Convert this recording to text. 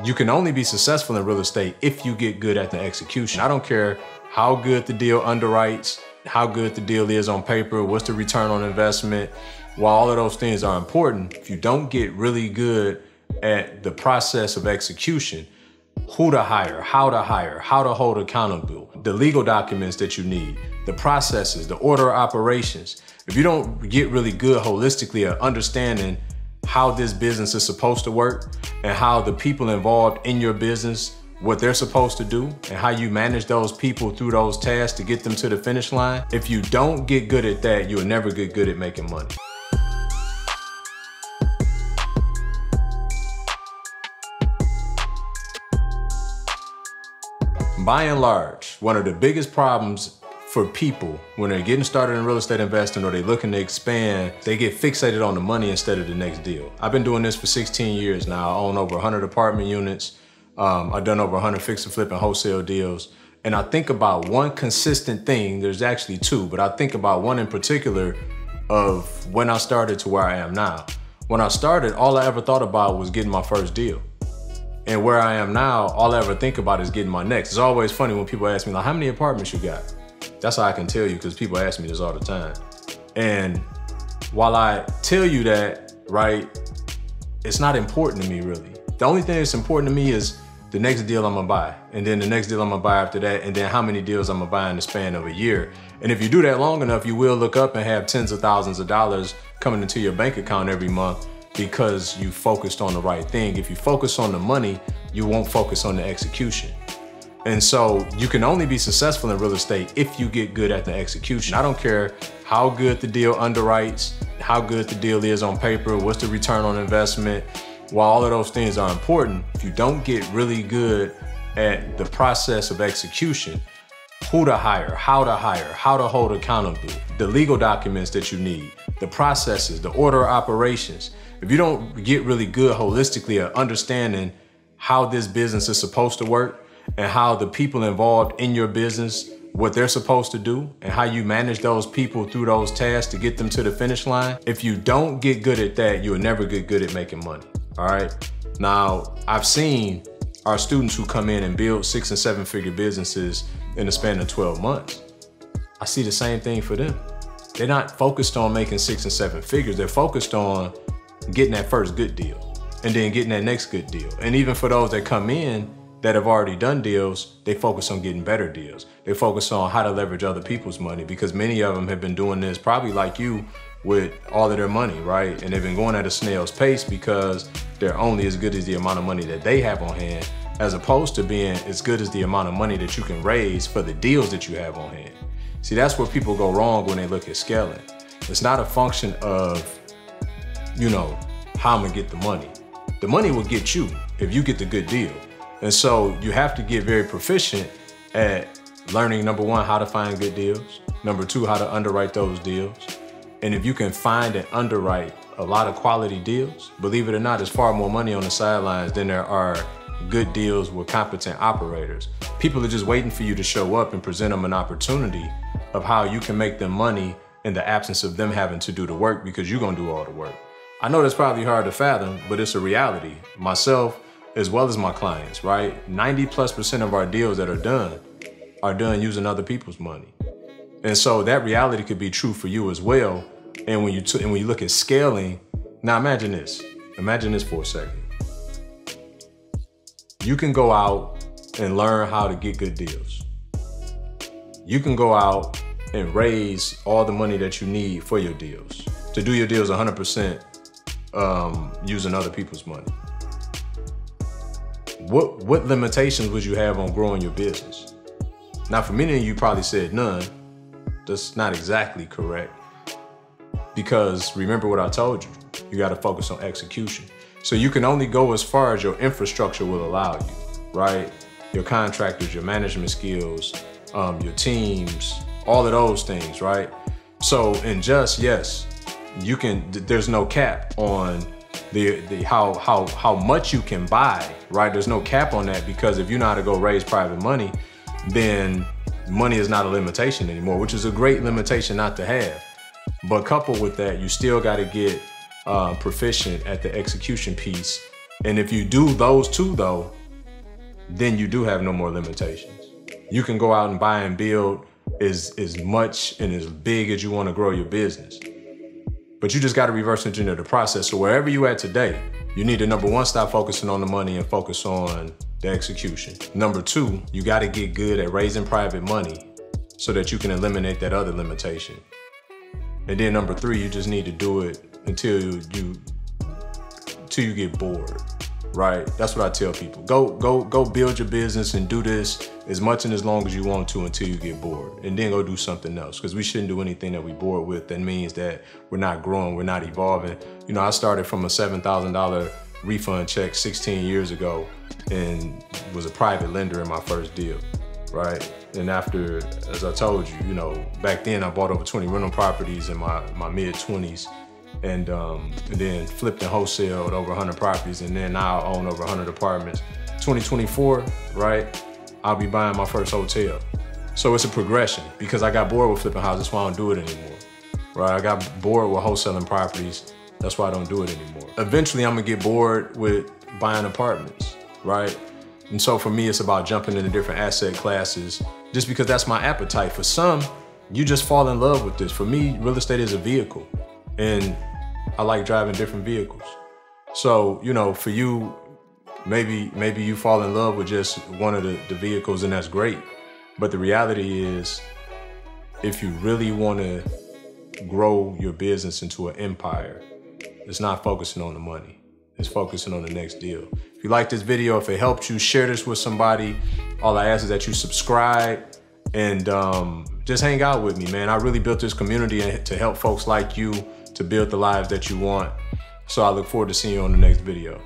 You can only be successful in real estate if you get good at the execution. I don't care how good the deal underwrites, how good the deal is on paper, what's the return on investment. While all of those things are important, if you don't get really good at the process of execution, who to hire, how to hold accountable, the legal documents that you need, the processes, the order of operations. If you don't get really good holistically at understanding how this business is supposed to work and how the people involved in your business, what they're supposed to do and how you manage those people through those tasks to get them to the finish line, if you don't get good at that, you'll never get good at making money. By and large, one of the biggest problems for people when they're getting started in real estate investing or they're looking to expand, they get fixated on the money instead of the next deal. I've been doing this for 16 years now. I own over 100 apartment units. I've done over 100 fix and flip and wholesale deals. And I think about one consistent thing, there's actually two, but I think about one in particular of when I started to where I am now. When I started, all I ever thought about was getting my first deal. And where I am now, all I ever think about is getting my next. It's always funny when people ask me, like, how many apartments you got? That's how I can tell you, because people ask me this all the time. And while I tell you that, right, it's not important to me really. The only thing that's important to me is the next deal I'm gonna buy, and then the next deal I'm gonna buy after that, and then how many deals I'm gonna buy in the span of a year. And if you do that long enough, you will look up and have tens of thousands of dollars coming into your bank account every month because you focused on the right thing. If you focus on the money, you won't focus on the execution. And so you can only be successful in real estate if you get good at the execution. I don't care how good the deal underwrites, how good the deal is on paper, what's the return on investment. While all of those things are important, if you don't get really good at the process of execution, who to hire, how to hold accountable, the legal documents that you need, the processes, the order of operations. If you don't get really good holistically at understanding how this business is supposed to work and how the people involved in your business, what they're supposed to do and how you manage those people through those tasks to get them to the finish line, if you don't get good at that, you'll never get good at making money, all right? Now, I've seen our students who come in and build 6- and 7-figure businesses in the span of 12 months. I see the same thing for them. They're not focused on making 6 and 7 figures. They're focused on getting that first good deal and then getting that next good deal. And even for those that come in that have already done deals, they focus on getting better deals. They focus on how to leverage other people's money because many of them have been doing this probably like you with all of their money, right? And they've been going at a snail's pace because they're only as good as the amount of money that they have on hand, as opposed to being as good as the amount of money that you can raise for the deals that you have on hand. See, that's where people go wrong when they look at scaling. It's not a function of, you know, how I'm gonna get the money. The money will get you if you get the good deal. And so you have to get very proficient at learning, number one, how to find good deals. Number two, how to underwrite those deals. And if you can find and underwrite a lot of quality deals, believe it or not, there's far more money on the sidelines than there are good deals with competent operators. People are just waiting for you to show up and present them an opportunity of how you can make them money in the absence of them having to do the work because you're gonna do all the work. I know that's probably hard to fathom, but it's a reality. Myself, as well as my clients, right? 90+% of our deals that are done using other people's money. And so that reality could be true for you as well. And when you look at scaling, now imagine this for a second. You can go out and learn how to get good deals. You can go out and raise all the money that you need for your deals, to do your deals 100% using other people's money. What limitations would you have on growing your business? Now, for many of you probably said none. That's not exactly correct. Because remember what I told you, you gotta focus on execution. So you can only go as far as your infrastructure will allow you, right? Your contractors, your management skills, your teams, all of those things, right? So in Just, yes, you can, there's no cap on how much you can buy, right? There's no cap on that because if you know how to go raise private money, then money is not a limitation anymore, which is a great limitation not to have. But coupled with that, you still got to get proficient at the execution piece And if you do those two though, then you do have no more limitations. You can go out and buy and build as much and as big as you want to grow your business. But you just got to reverse engineer the process. So wherever you at today, you need to, number one, stop focusing on the money and focus on the execution. Number two, you got to get good at raising private money so that you can eliminate that other limitation. And then number three, you just need to do it until you get bored, right? That's what I tell people. Go build your business and do this as much and as long as you want to until you get bored, and then go do something else, because we shouldn't do anything that we're bored with. That means that we're not growing, we're not evolving. You know, I started from a $7,000 refund check 16 years ago and was a private lender in my first deal, right? And after, as I told you, you know, back then I bought over 20 rental properties in my mid-20s, and then flipped and wholesaled over 100 properties, and then now I own over 100 apartments. 2024, right? I'll be buying my first hotel. So it's a progression, because I got bored with flipping houses. That's why I don't do it anymore, right? I got bored with wholesaling properties. That's why I don't do it anymore. Eventually, I'm gonna get bored with buying apartments, right? And so for me, it's about jumping into different asset classes, just because that's my appetite. For some, you just fall in love with this. For me, real estate is a vehicle, and I like driving different vehicles. So, you know, for you, maybe you fall in love with just one of the vehicles, and that's great. But the reality is, if you really want to grow your business into an empire, it's not focusing on the money. It's focusing on the next deal. If you like this video, if it helped you, share this with somebody. All I ask is that you subscribe and just hang out with me, man. I really built this community to help folks like you to build the lives that you want. So I look forward to seeing you on the next video.